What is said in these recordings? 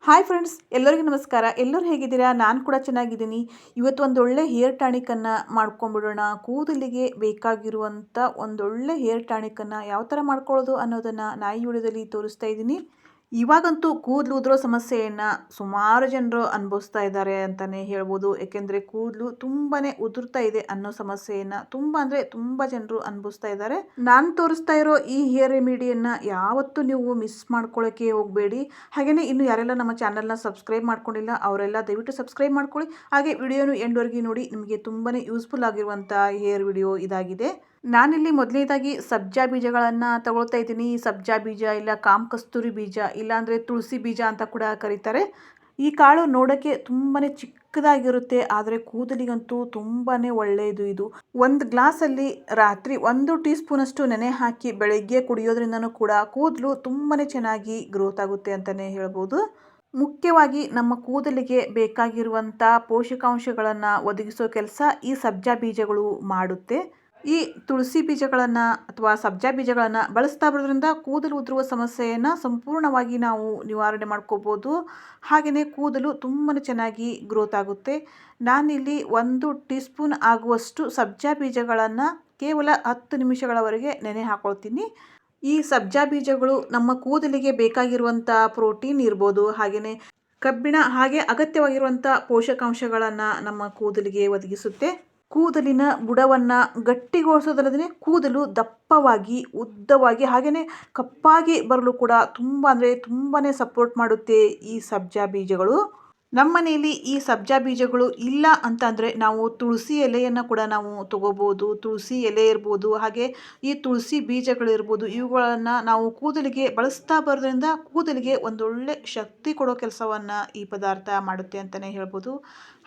Hi friends, ಎಲ್ಲರಿಗೂ ನಮಸ್ಕಾರ. ಎಲ್ಲರೂ ಹೇಗಿದ್ದೀರಾ? ನಾನು ಕೂಡ ಚೆನ್ನಾಗಿದ್ದೀನಿ. ಇವತ್ತು ಒಂದೊಳ್ಳೆ ಹೇರ್ ಟಾನಿಕನ್ನು ಮಾಡ್ಕೊಂಡ್ಬಿಡೋಣ. ಕೂದಲಿಗೆ ಬೇಕಾಗಿರುವಂಥ ಒಂದೊಳ್ಳೆ ಹೇರ್ ಟಾನಿಕನ್ನು ಯಾವ ಥರ ಮಾಡ್ಕೊಳ್ಳೋದು ಅನ್ನೋದನ್ನು ನಾ ಈ ವಿಡಿಯೋದಲ್ಲಿ ತೋರಿಸ್ತಾ ಇದ್ದೀನಿ. ಇವಾಗಂತೂ ಕೂದಲು ಉದುರೋ ಸಮಸ್ಯೆಯನ್ನು ಸುಮಾರು ಜನರು ಅನುಭವಿಸ್ತಾ ಇದ್ದಾರೆ ಅಂತಲೇ ಹೇಳ್ಬೋದು. ಏಕೆಂದರೆ ಕೂದಲು ತುಂಬಾ ಉದುರ್ತಾ ಇದೆ ಅನ್ನೋ ಸಮಸ್ಯೆಯನ್ನು ತುಂಬ ಜನರು ಅನುಭವಿಸ್ತಾ ಇದ್ದಾರೆ. ನಾನು ತೋರಿಸ್ತಾ ಇರೋ ಈ ಹೇರ್ ರೆಮಿಡಿಯನ್ನು ಯಾವತ್ತೂ ನೀವು ಮಿಸ್ ಮಾಡ್ಕೊಳ್ಳೋಕ್ಕೆ ಹೋಗಬೇಡಿ. ಹಾಗೆಯೇ ಇನ್ನು ಯಾರೆಲ್ಲ ನಮ್ಮ ಚಾನಲ್ನ ಸಬ್ಸ್ಕ್ರೈಬ್ ಮಾಡ್ಕೊಂಡಿಲ್ಲ ಅವರೆಲ್ಲ ದಯವಿಟ್ಟು ಸಬ್ಸ್ಕ್ರೈಬ್ ಮಾಡ್ಕೊಳ್ಳಿ. ಹಾಗೆ ವಿಡಿಯೋನು ಎಂಡ್ವರೆಗೆ ನೋಡಿ. ನಿಮಗೆ ತುಂಬಾ ಯೂಸ್ಫುಲ್ ಆಗಿರುವಂಥ ಹೇರ್ ವಿಡಿಯೋ ಇದಾಗಿದೆ. ನಾನಿಲ್ಲಿ ಮೊದಲನೇದಾಗಿ ಸಬ್ಜಾ ಬೀಜಗಳನ್ನು ತಗೊಳ್ತಾ ಇದ್ದೀನಿ. ಸಬ್ಜಾ ಬೀಜ ಇಲ್ಲ ಕಾಮಕಸ್ತೂರಿ ಬೀಜ ಇಲ್ಲಾಂದರೆ ತುಳಸಿ ಬೀಜ ಅಂತ ಕೂಡ ಕರೀತಾರೆ. ಈ ಕಾಳು ನೋಡೋಕ್ಕೆ ತುಂಬಾ ಚಿಕ್ಕದಾಗಿರುತ್ತೆ, ಆದರೆ ಕೂದಲಿಗಂತೂ ತುಂಬಾ ಒಳ್ಳೆಯದು. ಇದು ಒಂದು ಗ್ಲಾಸಲ್ಲಿ ರಾತ್ರಿ 1 ಟೀ ಸ್ಪೂನಷ್ಟು ನೆನೆ ಹಾಕಿ ಬೆಳಗ್ಗೆ ಕುಡಿಯೋದ್ರಿಂದನೂ ಕೂಡ ಕೂದಲು ತುಂಬಾ ಚೆನ್ನಾಗಿ ಗ್ರೋತ್ ಆಗುತ್ತೆ ಅಂತಲೇ ಹೇಳ್ಬೋದು. ಮುಖ್ಯವಾಗಿ ನಮ್ಮ ಕೂದಲಿಗೆ ಬೇಕಾಗಿರುವಂಥ ಪೋಷಕಾಂಶಗಳನ್ನು ಒದಗಿಸೋ ಕೆಲಸ ಈ ಸಬ್ಜಾ ಬೀಜಗಳು ಮಾಡುತ್ತೆ. ಈ ತುಳಸಿ ಬೀಜಗಳನ್ನು ಅಥವಾ ಸಬ್ಜಾ ಬೀಜಗಳನ್ನು ಬಳಸ್ತಾ ಬರೋದ್ರಿಂದ ಕೂದಲು ಉದುರುವ ಸಮಸ್ಯೆಯನ್ನು ಸಂಪೂರ್ಣವಾಗಿ ನಾವು ನಿವಾರಣೆ ಮಾಡ್ಕೋಬೋದು. ಹಾಗೆಯೇ ಕೂದಲು ತುಂಬಾ ಚೆನ್ನಾಗಿ ಗ್ರೋತ್ ಆಗುತ್ತೆ. ನಾನಿಲ್ಲಿ 1 ಟೀ ಸ್ಪೂನ್ ಆಗುವಷ್ಟು ಸಬ್ಜಾ ಬೀಜಗಳನ್ನು ಕೇವಲ 10 ನಿಮಿಷಗಳವರೆಗೆ ನೆನೆ ಹಾಕೊಳ್ತೀನಿ. ಈ ಸಬ್ಜಾ ಬೀಜಗಳು ನಮ್ಮ ಕೂದಲಿಗೆ ಬೇಕಾಗಿರುವಂಥ ಪ್ರೋಟೀನ್ ಇರ್ಬೋದು, ಹಾಗೆಯೇ ಕಬ್ಬಿಣ ಹಾಗೆ ಅಗತ್ಯವಾಗಿರುವಂಥ ಪೋಷಕಾಂಶಗಳನ್ನು ನಮ್ಮ ಕೂದಲಿಗೆ ಒದಗಿಸುತ್ತೆ. ಕೂದಲಿನ ಬುಡವನ್ನು ಗಟ್ಟಿಗೊಳಿಸೋದಲ್ಲದೆ ಕೂದಲು ದಪ್ಪವಾಗಿ ಉದ್ದವಾಗಿ ಹಾಗೆಯೇ ಕಪ್ಪಾಗಿ ಬರಲು ಕೂಡ ತುಂಬಾ ಸಪೋರ್ಟ್ ಮಾಡುತ್ತೆ ಈ ಸಬ್ಜಾ ಬೀಜಗಳು. ನಮ್ಮ ಮನೆಯಲ್ಲಿ ಈ ಸಬ್ಜಾ ಬೀಜಗಳು ಇಲ್ಲ ಅಂತಂದರೆ ನಾವು ತುಳಸಿ ಎಲೆಯನ್ನು ಕೂಡ ನಾವು ತಗೋಬೋದು. ತುಳಸಿ ಎಲೆ ಇರ್ಬೋದು, ಹಾಗೆ ಈ ತುಳಸಿ ಬೀಜಗಳಿರ್ಬೋದು, ಇವುಗಳನ್ನು ನಾವು ಕೂದಲಿಗೆ ಬಳಸ್ತಾ ಬರೋದ್ರಿಂದ ಕೂದಲಿಗೆ ಒಂದೊಳ್ಳೆ ಶಕ್ತಿ ಕೊಡೋ ಕೆಲಸವನ್ನು ಈ ಪದಾರ್ಥ ಮಾಡುತ್ತೆ ಅಂತಲೇ ಹೇಳ್ಬೋದು.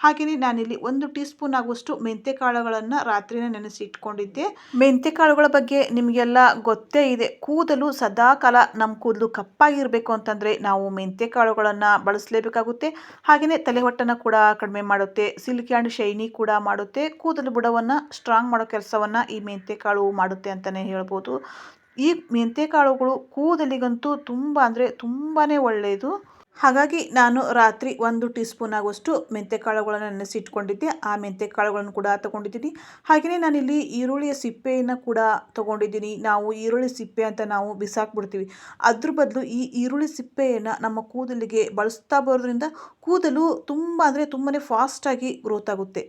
ಹಾಗೆಯೇ ನಾನಿಲ್ಲಿ 1 ಟೀ ಸ್ಪೂನ್ ಆಗುವಷ್ಟು ಮೆಂತ್ಯ ಕಾಳುಗಳನ್ನು ರಾತ್ರಿನೇ ನೆನೆಸಿ ಇಟ್ಕೊಂಡಿದ್ದೆ. ಮೆಂತ್ಯ ಕಾಳುಗಳ ಬಗ್ಗೆ ನಿಮಗೆಲ್ಲ ಗೊತ್ತೇ ಇದೆ. ಕೂದಲು ಸದಾಕಾಲ ನಮ್ಮ ಕೂದಲು ಕಪ್ಪಾಗಿರಬೇಕು ಅಂತಂದರೆ ನಾವು ಮೆಂತ್ಯ ಕಾಳುಗಳನ್ನು ಬಳಸಲೇಬೇಕಾಗುತ್ತೆ. ಹಾಗೆಯೇ ತಲೆಹೊಟ್ಟನ್ನು ಕೂಡ ಕಡಿಮೆ ಮಾಡುತ್ತೆ, ಸಿಲ್ಕಿ ಆ್ಯಂಡ್ ಶೈನಿ ಕೂಡ ಮಾಡುತ್ತೆ. ಕೂದಲು ಬುಡವನ್ನು ಸ್ಟ್ರಾಂಗ್ ಮಾಡೋ ಕೆಲಸವನ್ನು ಈ ಮೆಂತ್ಯ ಕಾಳು ಮಾಡುತ್ತೆ ಅಂತಲೇ ಹೇಳ್ಬೋದು. ಈ ಮೆಂತ್ಯ ಕಾಳುಗಳು ಕೂದಲಿಗಂತೂ ತುಂಬಾ ಒಳ್ಳೆಯದು. ಹಾಗಾಗಿ ನಾನು ರಾತ್ರಿ 1 ಟೀ ಸ್ಪೂನ್ ಆಗುವಷ್ಟು ಮೆಂತ್ಯ ಕಾಳುಗಳನ್ನು ನೆನೆಸಿಟ್ಕೊಂಡಿದ್ದೆ. ಆ ಮೆಂತ್ಯ ಕಾಳುಗಳನ್ನು ಕೂಡ ತೊಗೊಂಡಿದ್ದೀನಿ. ಹಾಗೆಯೇ ನಾನಿಲ್ಲಿ ಈರುಳ್ಳಿಯ ಸಿಪ್ಪೆಯನ್ನು ಕೂಡ ತೊಗೊಂಡಿದ್ದೀನಿ. ನಾವು ಈರುಳ್ಳಿ ಸಿಪ್ಪೆ ಅಂತ ನಾವು ಬಿಸಾಕ್ಬಿಡ್ತೀವಿ. ಅದ್ರ ಬದಲು ಈ ಈರುಳ್ಳಿ ಸಿಪ್ಪೆಯನ್ನು ನಮ್ಮ ಕೂದಲಿಗೆ ಬಳಸ್ತಾ ಬರೋದ್ರಿಂದ ಕೂದಲು ತುಂಬಾ ಫಾಸ್ಟಾಗಿ ಗ್ರೋತ್ ಆಗುತ್ತೆ.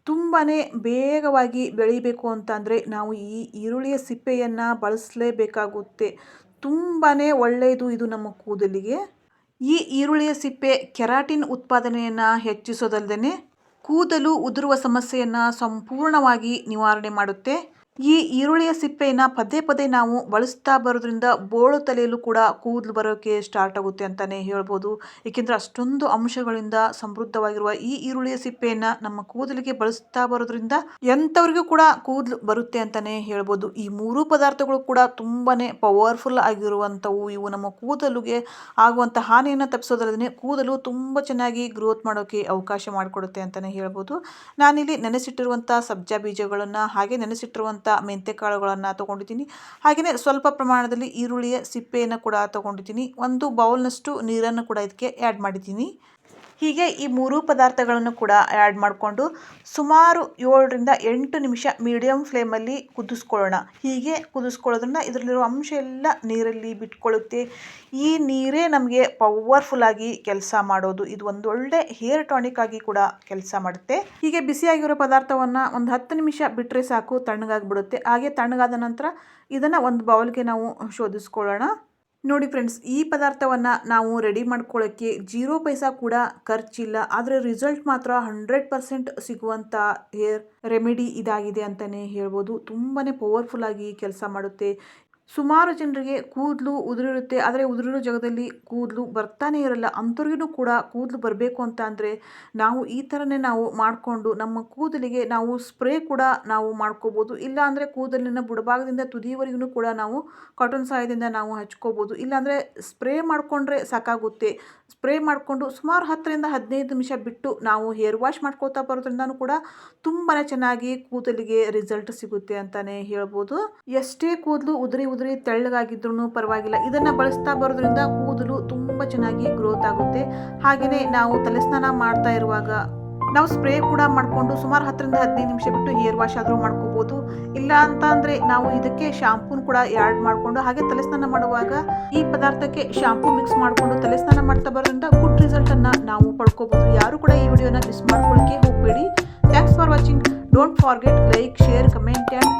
ತುಂಬಾ ಬೇಗವಾಗಿ ಬೆಳಿಬೇಕು ಅಂತಂದರೆ ನಾವು ಈ ಈರುಳ್ಳಿಯ ಸಿಪ್ಪೆಯನ್ನು ಬಳಸಲೇಬೇಕಾಗುತ್ತೆ. ತುಂಬಾ ಒಳ್ಳೆಯದು ಇದು ನಮ್ಮ ಕೂದಲಿಗೆ. ಈ ಈರುಳ್ಳಿಯ ಸಿಪ್ಪೆ ಕೆರಾಟಿನ್ ಉತ್ಪಾದನೆಯನ್ನು ಹೆಚ್ಚಿಸೋದಲ್ಲದೆ ಕೂದಲು ಉದುರುವ ಸಮಸ್ಯೆಯನ್ನು ಸಂಪೂರ್ಣವಾಗಿ ನಿವಾರಣೆ ಮಾಡುತ್ತೆ. ಈ ಈರುಳ್ಳಿಯ ಸಿಪ್ಪೆಯನ್ನು ಪದೇ ನಾವು ಬಳಸ್ತಾ ಬರೋದ್ರಿಂದ ಬೋಳು ತಲೆಯಲ್ಲೂ ಕೂಡ ಕೂದಲು ಬರೋಕ್ಕೆ ಸ್ಟಾರ್ಟ್ ಆಗುತ್ತೆ ಅಂತಲೇ ಹೇಳ್ಬೋದು. ಏಕೆಂದರೆ ಅಷ್ಟೊಂದು ಅಂಶಗಳಿಂದ ಸಮೃದ್ಧವಾಗಿರುವ ಈ ಈರುಳ್ಳಿಯ ಸಿಪ್ಪೆಯನ್ನು ನಮ್ಮ ಕೂದಲಿಗೆ ಬಳಸ್ತಾ ಬರೋದ್ರಿಂದ ಎಂಥವ್ರಿಗೂ ಕೂಡ ಕೂದಲು ಬರುತ್ತೆ ಅಂತಲೇ ಹೇಳ್ಬೋದು. ಈ 3 ಪದಾರ್ಥಗಳು ಕೂಡ ತುಂಬಾ ಪವರ್ಫುಲ್ ಆಗಿರುವಂಥವು. ಇವು ನಮ್ಮ ಕೂದಲಿಗೆ ಆಗುವಂಥ ಹಾನಿಯನ್ನು ತಪ್ಪಿಸೋದಲ್ಲದೆ ಕೂದಲು ತುಂಬ ಚೆನ್ನಾಗಿ ಗ್ರೋತ್ ಮಾಡೋಕ್ಕೆ ಅವಕಾಶ ಮಾಡಿಕೊಡುತ್ತೆ ಅಂತಲೇ ಹೇಳ್ಬೋದು. ನಾನಿಲ್ಲಿ ನೆನೆಸಿಟ್ಟಿರುವಂಥ ಸಬ್ಜಾ ಬೀಜಗಳನ್ನು ಹಾಗೆ ನೆನೆಸಿಟ್ಟಿರುವಂಥ ಮೆಂತ್ಯ ಕಾಳುಗಳನ್ನು ತೊಗೊಂಡಿದ್ದೀನಿ. ಹಾಗೆಯೇ ಸ್ವಲ್ಪ ಪ್ರಮಾಣದಲ್ಲಿ ಈರುಳ್ಳಿಯ ಸಿಪ್ಪೆಯನ್ನು ಕೂಡ ತೊಗೊಂಡಿದ್ದೀನಿ. 1 ಬೌಲ್ನಷ್ಟು ನೀರನ್ನು ಕೂಡ ಇದಕ್ಕೆ ಆ್ಯಡ್ ಮಾಡಿದ್ದೀನಿ. ಹೀಗೆ ಈ 3 ಪದಾರ್ಥಗಳನ್ನು ಕೂಡ ಆ್ಯಡ್ ಮಾಡಿಕೊಂಡು ಸುಮಾರು 7 ರಿಂದ 8 ನಿಮಿಷ ಮೀಡಿಯಮ್ ಫ್ಲೇಮಲ್ಲಿ ಕುದಿಸ್ಕೊಳ್ಳೋಣ. ಹೀಗೆ ಕುದಿಸ್ಕೊಳ್ಳೋದ್ರಿಂದ ಇದರಲ್ಲಿರೋ ಅಂಶ ಎಲ್ಲ ನೀರಲ್ಲಿ ಬಿಟ್ಕೊಳ್ಳುತ್ತೆ. ಈ ನೀರೇ ನಮಗೆ ಪವರ್ಫುಲ್ಲಾಗಿ ಕೆಲಸ ಮಾಡೋದು. ಇದು ಒಂದು ಒಳ್ಳೆ ಹೇರ್ ಟಾನಿಕ್ ಆಗಿ ಕೂಡ ಕೆಲಸ ಮಾಡುತ್ತೆ. ಹೀಗೆ ಬಿಸಿಯಾಗಿರೋ ಪದಾರ್ಥವನ್ನು ಒಂದು 10 ನಿಮಿಷ ಬಿಟ್ಟರೆ ಸಾಕು, ತಣ್ಣಗಾಗಿಬಿಡುತ್ತೆ. ಹಾಗೆ ತಣ್ಣಗಾದ ನಂತರ ಇದನ್ನು ಒಂದು ಬೌಲ್ಗೆ ನಾವು ಶೋಧಿಸ್ಕೊಳ್ಳೋಣ. ನೋಡಿ ಫ್ರೆಂಡ್ಸ್, ಈ ಪದಾರ್ಥವನ್ನು ನಾವು ರೆಡಿ ಮಾಡ್ಕೊಳ್ಳೋಕ್ಕೆ 0 ಪೈಸಾ ಕೂಡ ಖರ್ಚಿಲ್ಲ. ಆದರೆ ರಿಸಲ್ಟ್ ಮಾತ್ರ 100% ಸಿಗುವಂಥ ಹೇರ್ ರೆಮಿಡಿ ಇದಾಗಿದೆ ಅಂತಲೇ ಹೇಳ್ಬೋದು. ತುಂಬಾ ಪವರ್ಫುಲ್ಲಾಗಿ ಕೆಲಸ ಮಾಡುತ್ತೆ. ಸುಮಾರು ಜನರಿಗೆ ಕೂದಲು ಉದುರಿರುತ್ತೆ, ಆದರೆ ಉದುರಿರೋ ಜಾಗದಲ್ಲಿ ಕೂದಲು ಬರ್ತಾನೆ ಇರಲ್ಲ. ಅಂಥವ್ರಿಗೂ ಕೂಡ ಕೂದಲು ಬರಬೇಕು ಅಂತ ಅಂದರೆ ನಾವು ಈ ಥರನೇ ನಾವು ಮಾಡಿಕೊಂಡು ನಮ್ಮ ಕೂದಲಿಗೆ ನಾವು ಸ್ಪ್ರೇ ಕೂಡ ನಾವು ಮಾಡ್ಕೋಬೋದು. ಇಲ್ಲ ಅಂದರೆ ಕೂದಲಿನ ಬುಡಭಾಗದಿಂದ ತುದಿಯವರೆಗೂ ಕೂಡ ನಾವು ಕಾಟನ್ ಸಹಾಯದಿಂದ ನಾವು ಹಚ್ಕೋಬೋದು. ಇಲ್ಲಾಂದರೆ ಸ್ಪ್ರೇ ಮಾಡಿಕೊಂಡ್ರೆ ಸಾಕಾಗುತ್ತೆ. ಸ್ಪ್ರೇ ಮಾಡಿಕೊಂಡು ಸುಮಾರು 10 ರಿಂದ 15 ನಿಮಿಷ ಬಿಟ್ಟು ನಾವು ಹೇರ್ ವಾಶ್ ಮಾಡ್ಕೋತಾ ಬರೋದ್ರಿಂದನೂ ಕೂಡ ತುಂಬಾ ಚೆನ್ನಾಗಿ ಕೂದಲಿಗೆ ರಿಸಲ್ಟ್ ಸಿಗುತ್ತೆ ಅಂತಲೇ ಹೇಳ್ಬೋದು. ಎಷ್ಟೇ ಕೂದಲು ಉದುರಿ ತೆಳ್ಳಗಾಗಿದ್ರೂ ಪರವಾಗಿಲ್ಲ, ಇದನ್ನು ಬಳಸ್ತಾ ಬರೋದ್ರಿಂದ ಕೂದಲು ತುಂಬ ತುಂಬ ಚೆನ್ನಾಗಿ ಗ್ರೋತ್ ಆಗುತ್ತೆ. ಹಾಗೆಯೇ ನಾವು ತಲೆ ಸ್ನಾನ ಮಾಡ್ತಾ ಇರುವಾಗ ನಾವು ಸ್ಪ್ರೇ ಕೂಡ ಮಾಡಿಕೊಂಡು ಸುಮಾರು 10ರಿಂದ 15 ನಿಮಿಷ ಬಿಟ್ಟು ಹೇರ್ ವಾಶ್ ಆದರೂ ಮಾಡ್ಕೋಬೋದು. ಇಲ್ಲ ಅಂತ ಅಂದರೆ ನಾವು ಇದಕ್ಕೆ ಶಾಂಪೂನ್ ಕೂಡ ಆ್ಯಡ್ ಮಾಡಿಕೊಂಡು ಹಾಗೆ ತಲೆ ಸ್ನಾನ ಮಾಡುವಾಗ ಈ ಪದಾರ್ಥಕ್ಕೆ ಶಾಂಪೂ ಮಿಕ್ಸ್ ಮಾಡಿಕೊಂಡು ತಲೆ ಸ್ನಾನ ಮಾಡ್ತಾ ಬರೋದ್ರಿಂದ ಗುಡ್ ರಿಸಲ್ಟನ್ನು ನಾವು ಪಡ್ಕೋಬೋದು. ಯಾರು ಕೂಡ ಈ ವಿಡಿಯೋನ ಮಿಸ್ ಮಾಡ್ಕೊಳ್ಳಿಕ್ಕೆ ಹೋಗಬೇಡಿ. Thanks for watching. Don't forget like, share, comment and